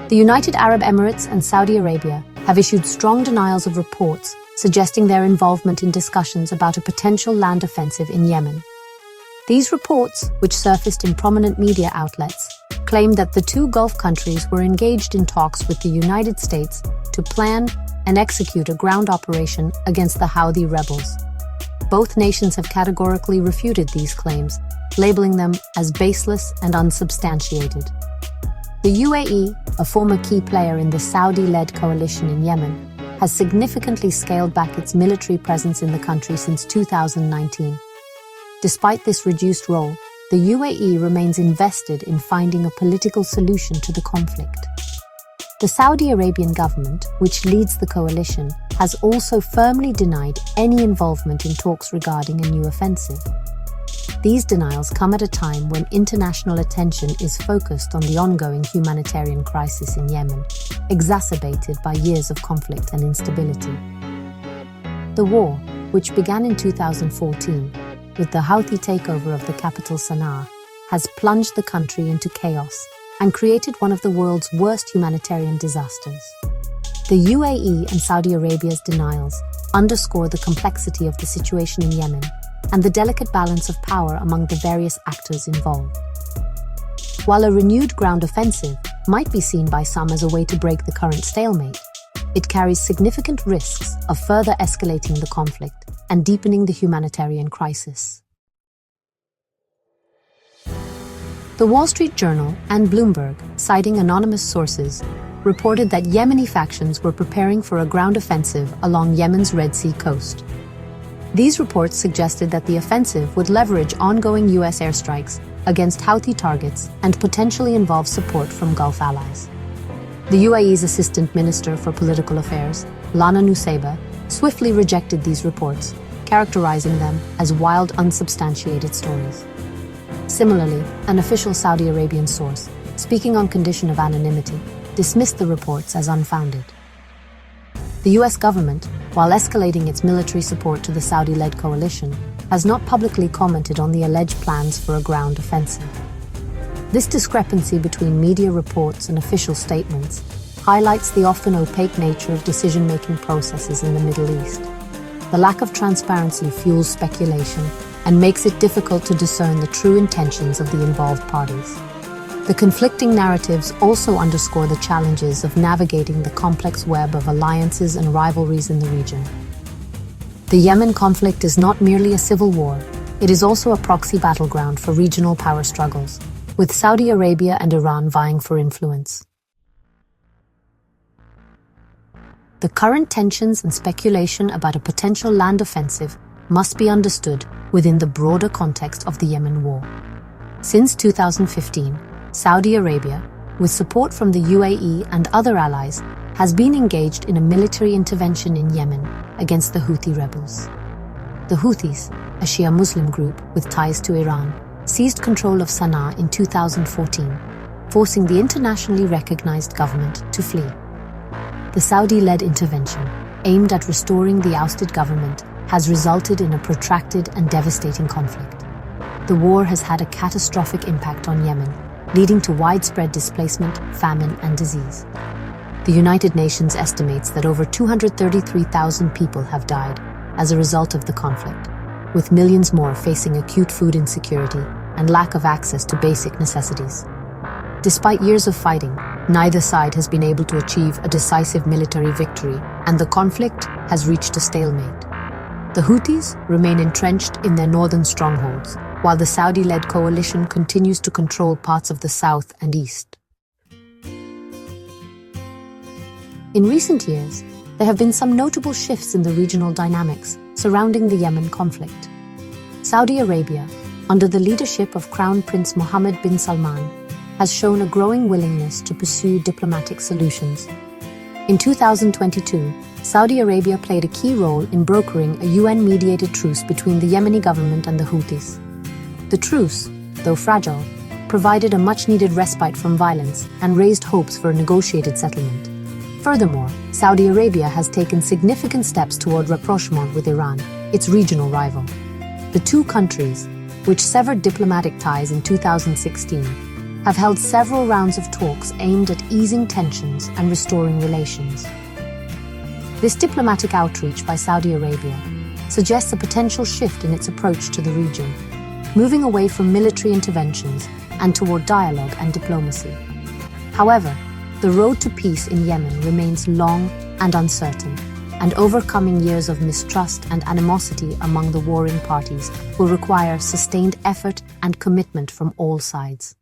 The United Arab Emirates and Saudi Arabia have issued strong denials of reports suggesting their involvement in discussions about a potential land offensive in Yemen. These reports, which surfaced in prominent media outlets, claim that the two Gulf countries were engaged in talks with the United States to plan and execute a ground operation against the Houthi rebels. Both nations have categorically refuted these claims, labeling them as baseless and unsubstantiated. The UAE, a former key player in the Saudi-led coalition in Yemen, has significantly scaled back its military presence in the country since 2019. Despite this reduced role, the UAE remains invested in finding a political solution to the conflict. The Saudi Arabian government, which leads the coalition, has also firmly denied any involvement in talks regarding a new offensive. These denials come at a time when international attention is focused on the ongoing humanitarian crisis in Yemen, exacerbated by years of conflict and instability. The war, which began in 2014 with the Houthi takeover of the capital Sana'a, has plunged the country into chaos and created one of the world's worst humanitarian disasters. The UAE and Saudi Arabia's denials underscore the complexity of the situation in Yemen and the delicate balance of power among the various actors involved. While a renewed ground offensive might be seen by some as a way to break the current stalemate, it carries significant risks of further escalating the conflict and deepening the humanitarian crisis. The Wall Street Journal and Bloomberg, citing anonymous sources, reported that Yemeni factions were preparing for a ground offensive along Yemen's Red Sea coast. These reports suggested that the offensive would leverage ongoing U.S. airstrikes against Houthi targets and potentially involve support from Gulf allies. The UAE's Assistant Minister for Political Affairs, Lana Nusayba, swiftly rejected these reports, characterizing them as wild, unsubstantiated stories. Similarly, an official Saudi Arabian source, speaking on condition of anonymity, dismissed the reports as unfounded. The U.S. government, while escalating its military support to the Saudi-led coalition, has not publicly commented on the alleged plans for a ground offensive. This discrepancy between media reports and official statements highlights the often opaque nature of decision-making processes in the Middle East. The lack of transparency fuels speculation and makes it difficult to discern the true intentions of the involved parties. The conflicting narratives also underscore the challenges of navigating the complex web of alliances and rivalries in the region. The Yemen conflict is not merely a civil war, it is also a proxy battleground for regional power struggles, with Saudi Arabia and Iran vying for influence. The current tensions and speculation about a potential land offensive must be understood within the broader context of the Yemen war. Since 2015, Saudi Arabia, with support from the UAE and other allies, has been engaged in a military intervention in Yemen against the Houthi rebels. The Houthis, a Shia Muslim group with ties to Iran, seized control of Sana'a in 2014, forcing the internationally recognized government to flee. The Saudi-led intervention, aimed at restoring the ousted government, has resulted in a protracted and devastating conflict. The war has had a catastrophic impact on Yemen, leading to widespread displacement, famine, and disease. The United Nations estimates that over 233,000 people have died as a result of the conflict, with millions more facing acute food insecurity and lack of access to basic necessities. Despite years of fighting, neither side has been able to achieve a decisive military victory, and the conflict has reached a stalemate. The Houthis remain entrenched in their northern strongholds, while the Saudi-led coalition continues to control parts of the south and east. In recent years, there have been some notable shifts in the regional dynamics surrounding the Yemen conflict. Saudi Arabia, under the leadership of Crown Prince Mohammed bin Salman, has shown a growing willingness to pursue diplomatic solutions. In 2022, Saudi Arabia played a key role in brokering a UN-mediated truce between the Yemeni government and the Houthis. The truce, though fragile, provided a much-needed respite from violence and raised hopes for a negotiated settlement. Furthermore, Saudi Arabia has taken significant steps toward rapprochement with Iran, its regional rival. The two countries, which severed diplomatic ties in 2016, have held several rounds of talks aimed at easing tensions and restoring relations. This diplomatic outreach by Saudi Arabia suggests a potential shift in its approach to the region, moving away from military interventions and toward dialogue and diplomacy. However, the road to peace in Yemen remains long and uncertain, and overcoming years of mistrust and animosity among the warring parties will require sustained effort and commitment from all sides.